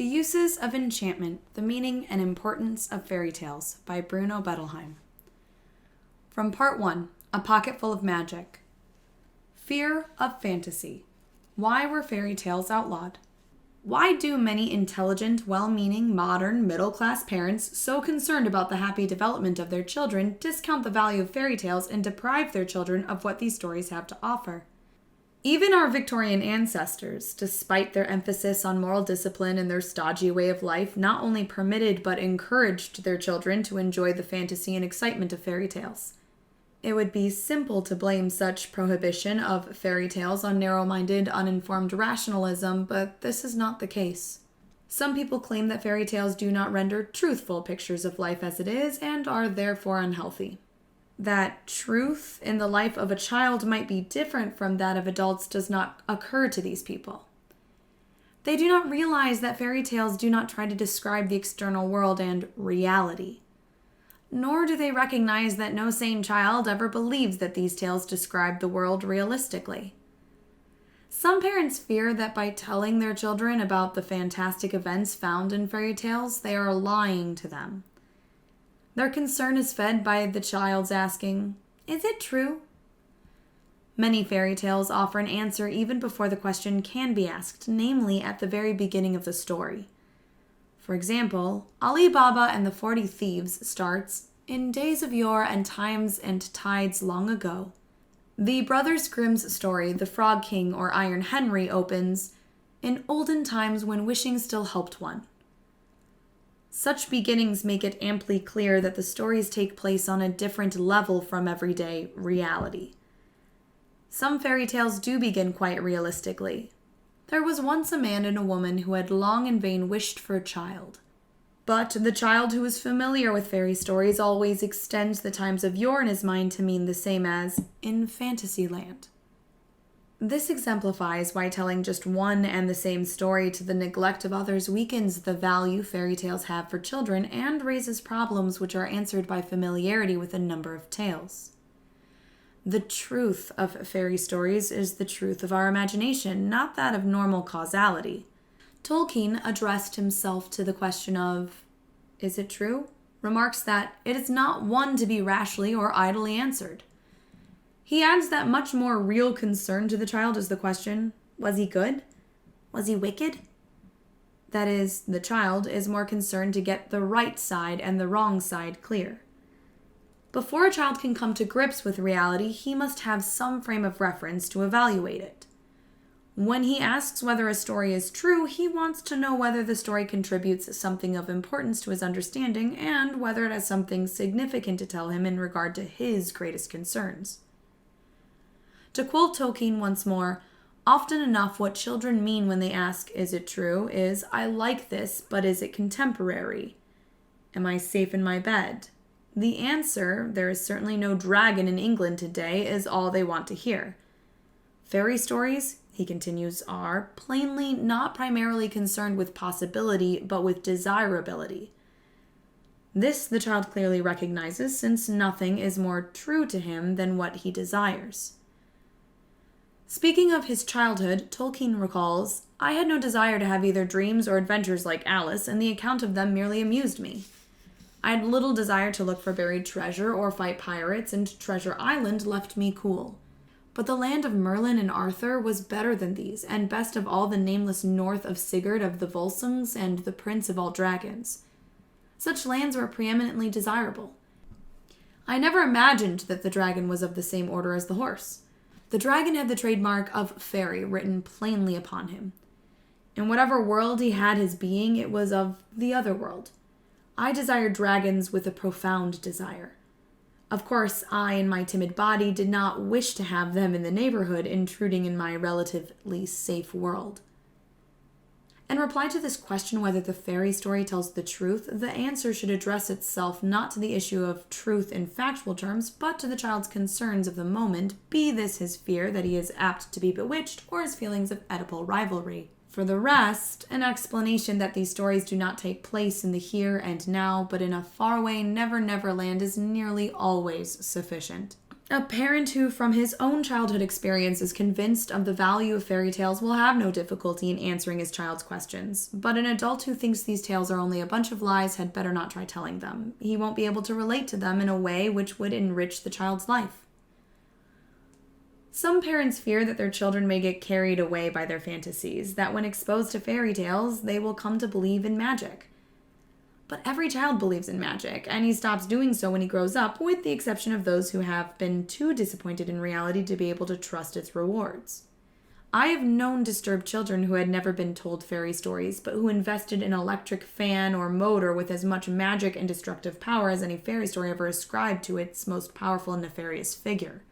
The Uses of Enchantment, the Meaning and Importance of Fairy Tales by Bruno Bettelheim. From Part 1, A Pocket Full of Magic. Fear of Fantasy. Why were fairy tales outlawed? Why do many intelligent, well-meaning, modern, middle-class parents so concerned about the happy development of their children discount the value of fairy tales and deprive their children of what these stories have to offer? Even our Victorian ancestors, despite their emphasis on moral discipline and their stodgy way of life, not only permitted but encouraged their children to enjoy the fantasy and excitement of fairy tales. It would be simple to blame such prohibition of fairy tales on narrow-minded, uninformed rationalism, but this is not the case. Some people claim that fairy tales do not render truthful pictures of life as it is and are therefore unhealthy. That truth in the life of a child might be different from that of adults does not occur to these people. They do not realize that fairy tales do not try to describe the external world and reality. Nor do they recognize that no sane child ever believes that these tales describe the world realistically. Some parents fear that by telling their children about the fantastic events found in fairy tales, they are lying to them. Their concern is fed by the child's asking, "Is it true?" Many fairy tales offer an answer even before the question can be asked, namely at the very beginning of the story. For example, Ali Baba and the 40 Thieves starts, "In days of yore and times and tides long ago." The Brothers Grimm's story, The Frog King or Iron Henry, opens, "In olden times when wishing still helped one." Such beginnings make it amply clear that the stories take place on a different level from everyday reality. Some fairy tales do begin quite realistically. There was once a man and a woman who had long in vain wished for a child. But the child who is familiar with fairy stories always extends the times of yore in his mind to mean the same as in Fantasyland. This exemplifies why telling just one and the same story to the neglect of others weakens the value fairy tales have for children and raises problems which are answered by familiarity with a number of tales. The truth of fairy stories is the truth of our imagination, not that of normal causality. Tolkien addressed himself to the question of, "Is it true?" remarks that it is not one to be rashly or idly answered. He adds that much more real concern to the child is the question, was he good? Was he wicked? That is, the child is more concerned to get the right side and the wrong side clear. Before a child can come to grips with reality, he must have some frame of reference to evaluate it. When he asks whether a story is true, he wants to know whether the story contributes something of importance to his understanding and whether it has something significant to tell him in regard to his greatest concerns. To quote Tolkien once more, often enough what children mean when they ask, "Is it true?" is, "I like this, but is it contemporary? Am I safe in my bed?" The answer, "There is certainly no dragon in England today," is all they want to hear. Fairy stories, he continues, are plainly not primarily concerned with possibility, but with desirability. This the child clearly recognizes, since nothing is more true to him than what he desires. Speaking of his childhood, Tolkien recalls, "I had no desire to have either dreams or adventures like Alice, and the account of them merely amused me. I had little desire to look for buried treasure or fight pirates, and Treasure Island left me cool. But the land of Merlin and Arthur was better than these, and best of all the nameless north of Sigurd of the Volsungs and the Prince of all Dragons. Such lands were preeminently desirable. I never imagined that the dragon was of the same order as the horse. The dragon had the trademark of fairy written plainly upon him. In whatever world he had his being, it was of the other world. I desired dragons with a profound desire. Of course, I in my timid body did not wish to have them in the neighborhood, intruding in my relatively safe world." In reply to this question whether the fairy story tells the truth, the answer should address itself not to the issue of truth in factual terms, but to the child's concerns of the moment, be this his fear that he is apt to be bewitched or his feelings of Oedipal rivalry. For the rest, an explanation that these stories do not take place in the here and now, but in a faraway never-never land is nearly always sufficient. A parent who, from his own childhood experience, is convinced of the value of fairy tales will have no difficulty in answering his child's questions. But an adult who thinks these tales are only a bunch of lies had better not try telling them. He won't be able to relate to them in a way which would enrich the child's life. Some parents fear that their children may get carried away by their fantasies, that when exposed to fairy tales, they will come to believe in magic. But every child believes in magic, and he stops doing so when he grows up, with the exception of those who have been too disappointed in reality to be able to trust its rewards. I have known disturbed children who had never been told fairy stories, but who invested in an electric fan or motor with as much magic and destructive power as any fairy story ever ascribed to its most powerful and nefarious figure.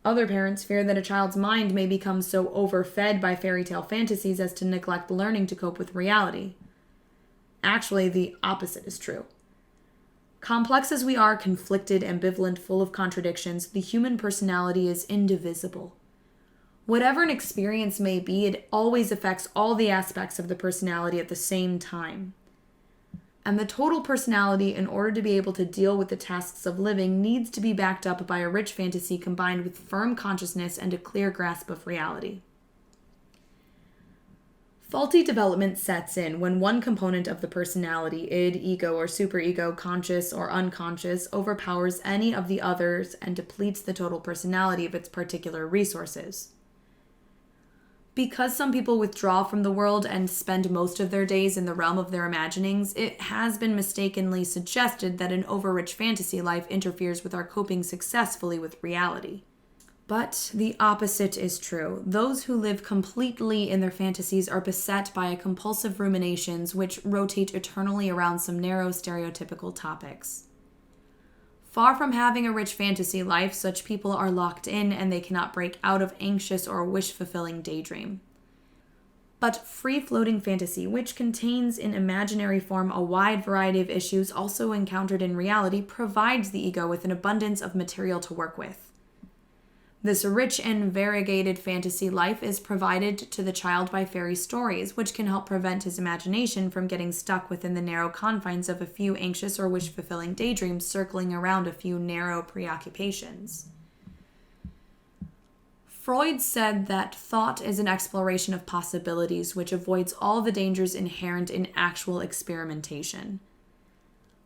Other parents fear that a child's mind may become so overfed by fairy tale fantasies as to neglect learning to cope with reality. Actually, the opposite is true. Complex as we are, conflicted, ambivalent, full of contradictions, the human personality is indivisible. Whatever an experience may be, it always affects all the aspects of the personality at the same time. And the total personality, in order to be able to deal with the tasks of living, needs to be backed up by a rich fantasy combined with firm consciousness and a clear grasp of reality. Faulty development sets in when one component of the personality, id, ego, or superego, conscious or unconscious, overpowers any of the others and depletes the total personality of its particular resources. Because some people withdraw from the world and spend most of their days in the realm of their imaginings, it has been mistakenly suggested that an overrich fantasy life interferes with our coping successfully with reality. But the opposite is true. Those who live completely in their fantasies are beset by compulsive ruminations which rotate eternally around some narrow stereotypical topics. Far from having a rich fantasy life, such people are locked in and they cannot break out of anxious or wish-fulfilling daydream. But free-floating fantasy, which contains in imaginary form a wide variety of issues also encountered in reality, provides the ego with an abundance of material to work with. This rich and variegated fantasy life is provided to the child by fairy stories, which can help prevent his imagination from getting stuck within the narrow confines of a few anxious or wish-fulfilling daydreams circling around a few narrow preoccupations. Freud said that thought is an exploration of possibilities which avoids all the dangers inherent in actual experimentation.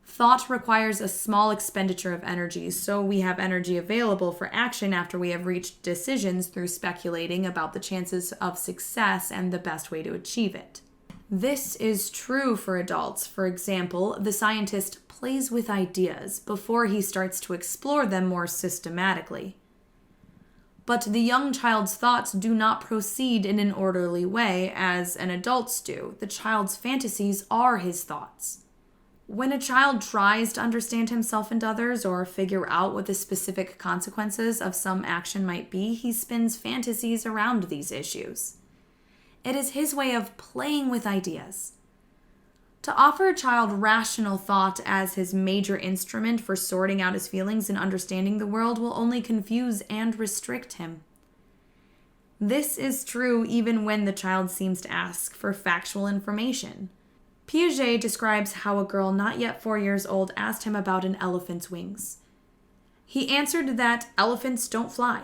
Thought requires a small expenditure of energy, so we have energy available for action after we have reached decisions through speculating about the chances of success and the best way to achieve it. This is true for adults. For example, the scientist plays with ideas before he starts to explore them more systematically. But the young child's thoughts do not proceed in an orderly way as an adult's do. The child's fantasies are his thoughts. When a child tries to understand himself and others or figure out what the specific consequences of some action might be, he spins fantasies around these issues. It is his way of playing with ideas. To offer a child rational thought as his major instrument for sorting out his feelings and understanding the world will only confuse and restrict him. This is true even when the child seems to ask for factual information. Piaget describes how a girl not yet 4 years old asked him about an elephant's wings. He answered that elephants don't fly.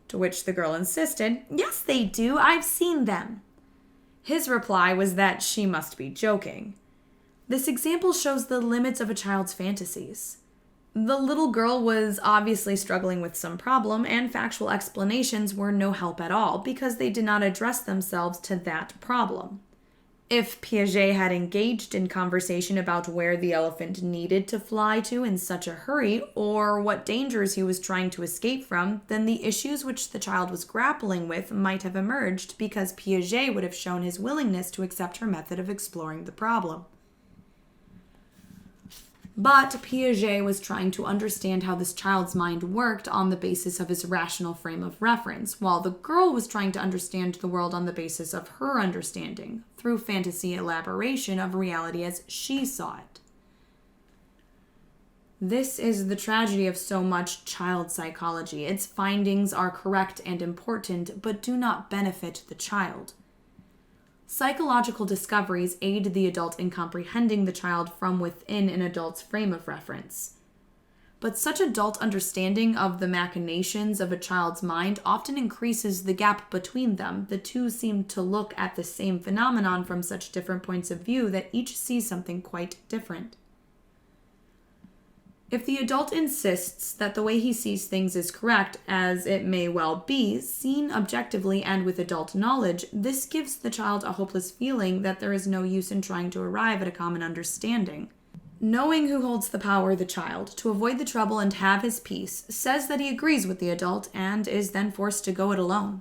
To which the girl insisted, "Yes, they do. I've seen them." His reply was that she must be joking. This example shows the limits of a child's fantasies. The little girl was obviously struggling with some problem, and factual explanations were no help at all because they did not address themselves to that problem. If Piaget had engaged in conversation about where the elephant needed to fly to in such a hurry, or what dangers he was trying to escape from, then the issues which the child was grappling with might have emerged because Piaget would have shown his willingness to accept her method of exploring the problem. But Piaget was trying to understand how this child's mind worked on the basis of his rational frame of reference, while the girl was trying to understand the world on the basis of her understanding, through fantasy elaboration of reality as she saw it. This is the tragedy of so much child psychology. Its findings are correct and important, but do not benefit the child. Psychological discoveries aid the adult in comprehending the child from within an adult's frame of reference. but such adult understanding of the machinations of a child's mind often increases the gap between them. The two seem to look at the same phenomenon from such different points of view that each sees something quite different. If the adult insists that the way he sees things is correct, as it may well be, seen objectively and with adult knowledge, this gives the child a hopeless feeling that there is no use in trying to arrive at a common understanding. Knowing who holds the power, the child, to avoid the trouble and have his peace, says that he agrees with the adult and is then forced to go it alone.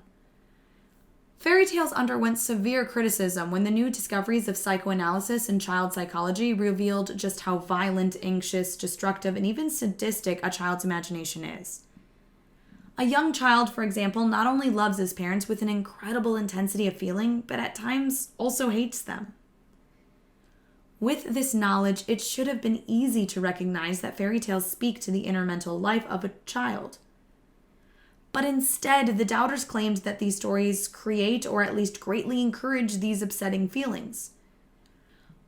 Fairy tales underwent severe criticism when the new discoveries of psychoanalysis and child psychology revealed just how violent, anxious, destructive, and even sadistic a child's imagination is. A young child, for example, not only loves his parents with an incredible intensity of feeling, but at times also hates them. With this knowledge, it should have been easy to recognize that fairy tales speak to the inner mental life of a child. But instead, the doubters claimed that these stories create or at least greatly encourage these upsetting feelings.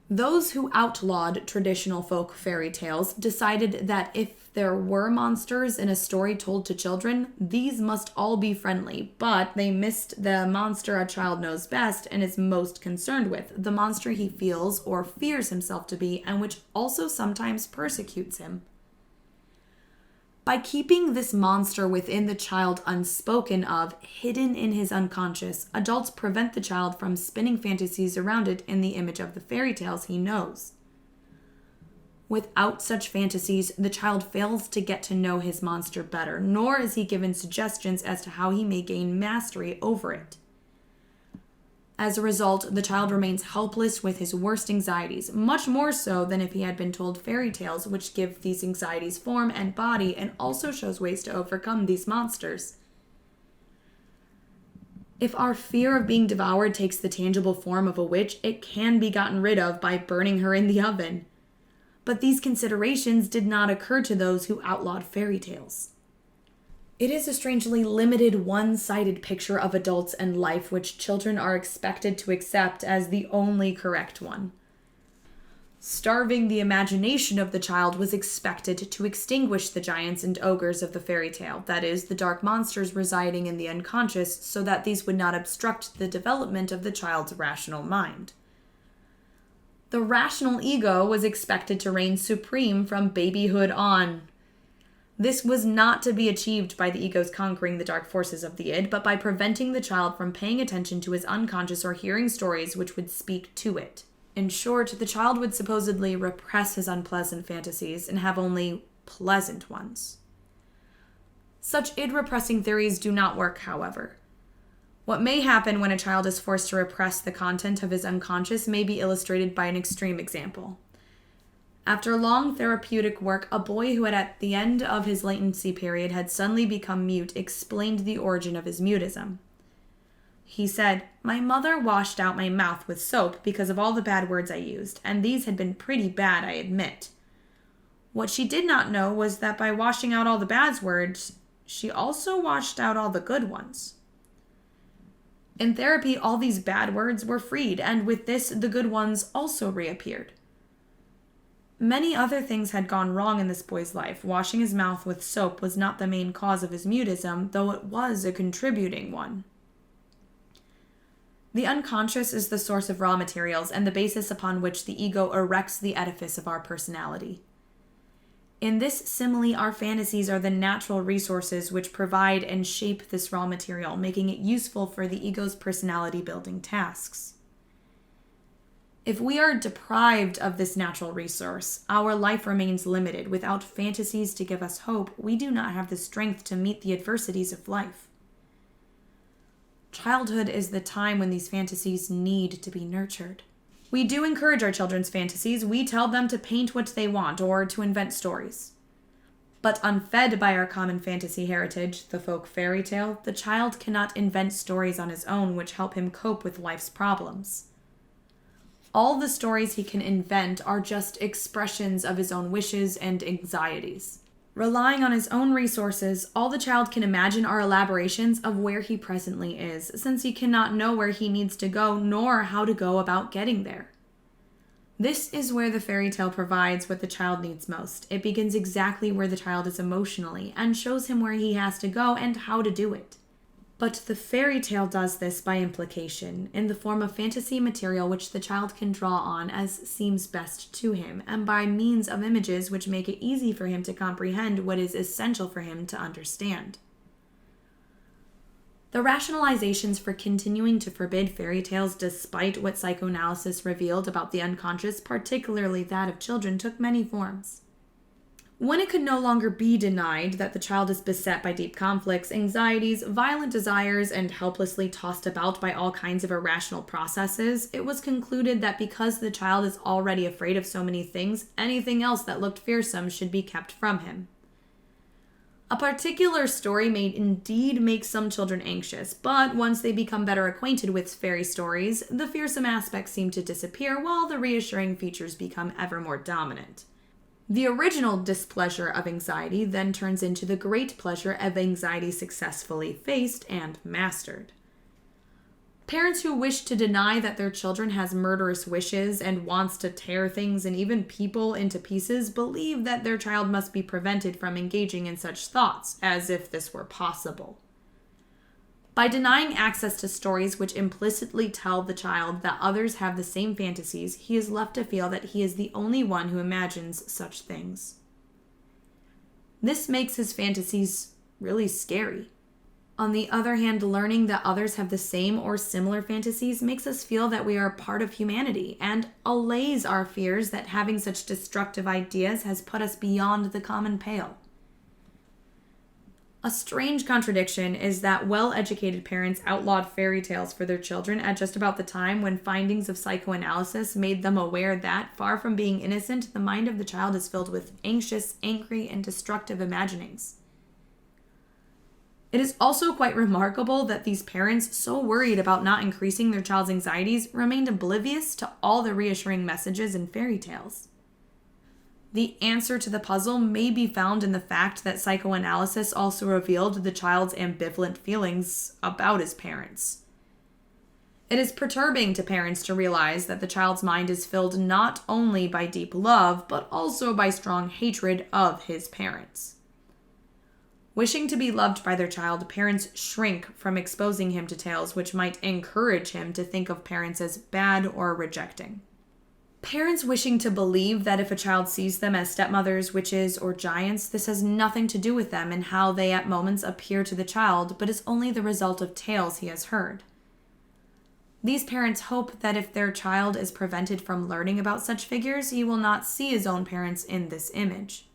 Those who outlawed traditional folk fairy tales decided that if there were monsters in a story told to children, these must all be friendly, but they missed the monster a child knows best and is most concerned with, the monster he feels or fears himself to be, and which also sometimes persecutes him. By keeping this monster within the child unspoken of, hidden in his unconscious, adults prevent the child from spinning fantasies around it in the image of the fairy tales he knows. Without such fantasies, the child fails to get to know his monster better, nor is he given suggestions as to how he may gain mastery over it. As a result, the child remains helpless with his worst anxieties, much more so than if he had been told fairy tales, which give these anxieties form and body and also shows ways to overcome these monsters. If our fear of being devoured takes the tangible form of a witch, it can be gotten rid of by burning her in the oven. But these considerations did not occur to those who outlawed fairy tales. It is a strangely limited, one-sided picture of adults and life which children are expected to accept as the only correct one. Starving the imagination of the child was expected to extinguish the giants and ogres of the fairy tale, that is, the dark monsters residing in the unconscious, so that these would not obstruct the development of the child's rational mind. The rational ego was expected to reign supreme from babyhood on. This was not to be achieved by the ego's conquering the dark forces of the id, but by preventing the child from paying attention to his unconscious or hearing stories which would speak to it. In short, the child would supposedly repress his unpleasant fantasies and have only pleasant ones. Such id-repressing theories do not work, however. What may happen when a child is forced to repress the content of his unconscious may be illustrated by an extreme example. After long therapeutic work, a boy who at the end of his latency period had suddenly become mute explained the origin of his mutism. He said, "My mother washed out my mouth with soap because of all the bad words I used, and these had been pretty bad, I admit. What she did not know was that by washing out all the bad words, she also washed out all the good ones. In therapy, all these bad words were freed, and with this, the good ones also reappeared." Many other things had gone wrong in this boy's life. Washing his mouth with soap was not the main cause of his mutism, though it was a contributing one. The unconscious is the source of raw materials and the basis upon which the ego erects the edifice of our personality. In this simile, our fantasies are the natural resources which provide and shape this raw material, making it useful for the ego's personality-building tasks. If we are deprived of this natural resource, our life remains limited. Without fantasies to give us hope, we do not have the strength to meet the adversities of life. Childhood is the time when these fantasies need to be nurtured. We do encourage our children's fantasies. We tell them to paint what they want or to invent stories. But unfed by our common fantasy heritage, the folk fairy tale, the child cannot invent stories on his own which help him cope with life's problems. All the stories he can invent are just expressions of his own wishes and anxieties. Relying on his own resources, all the child can imagine are elaborations of where he presently is, since he cannot know where he needs to go nor how to go about getting there. This is where the fairy tale provides what the child needs most. It begins exactly where the child is emotionally and shows him where he has to go and how to do it. But the fairy tale does this by implication, in the form of fantasy material which the child can draw on as seems best to him, and by means of images which make it easy for him to comprehend what is essential for him to understand. The rationalizations for continuing to forbid fairy tales despite what psychoanalysis revealed about the unconscious, particularly that of children, took many forms. When it could no longer be denied that the child is beset by deep conflicts, anxieties, violent desires, and helplessly tossed about by all kinds of irrational processes, it was concluded that because the child is already afraid of so many things, anything else that looked fearsome should be kept from him. A particular story may indeed make some children anxious, but once they become better acquainted with fairy stories, the fearsome aspects seem to disappear while the reassuring features become ever more dominant. The original displeasure of anxiety then turns into the great pleasure of anxiety successfully faced and mastered. Parents who wish to deny that their children has murderous wishes and wants to tear things and even people into pieces believe that their child must be prevented from engaging in such thoughts, as if this were possible. By denying access to stories which implicitly tell the child that others have the same fantasies, he is left to feel that he is the only one who imagines such things. This makes his fantasies really scary. On the other hand, learning that others have the same or similar fantasies makes us feel that we are part of humanity and allays our fears that having such destructive ideas has put us beyond the common pale. A strange contradiction is that well-educated parents outlawed fairy tales for their children at just about the time when findings of psychoanalysis made them aware that, far from being innocent, the mind of the child is filled with anxious, angry, and destructive imaginings. It is also quite remarkable that these parents, so worried about not increasing their child's anxieties, remained oblivious to all the reassuring messages in fairy tales. The answer to the puzzle may be found in the fact that psychoanalysis also revealed the child's ambivalent feelings about his parents. It is perturbing to parents to realize that the child's mind is filled not only by deep love, but also by strong hatred of his parents. Wishing to be loved by their child, parents shrink from exposing him to tales which might encourage him to think of parents as bad or rejecting. Parents wishing to believe that if a child sees them as stepmothers, witches, or giants, this has nothing to do with them and how they at moments appear to the child, but is only the result of tales he has heard. These parents hope that if their child is prevented from learning about such figures, he will not see his own parents in this image.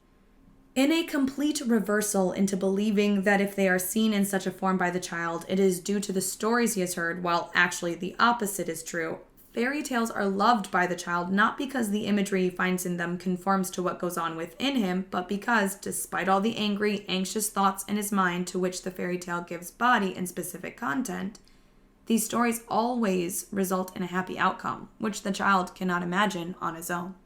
In a complete reversal into believing that if they are seen in such a form by the child, it is due to the stories he has heard, while actually the opposite is true, fairy tales are loved by the child not because the imagery he finds in them conforms to what goes on within him, but because, despite all the angry, anxious thoughts in his mind to which the fairy tale gives body and specific content, these stories always result in a happy outcome, which the child cannot imagine on his own.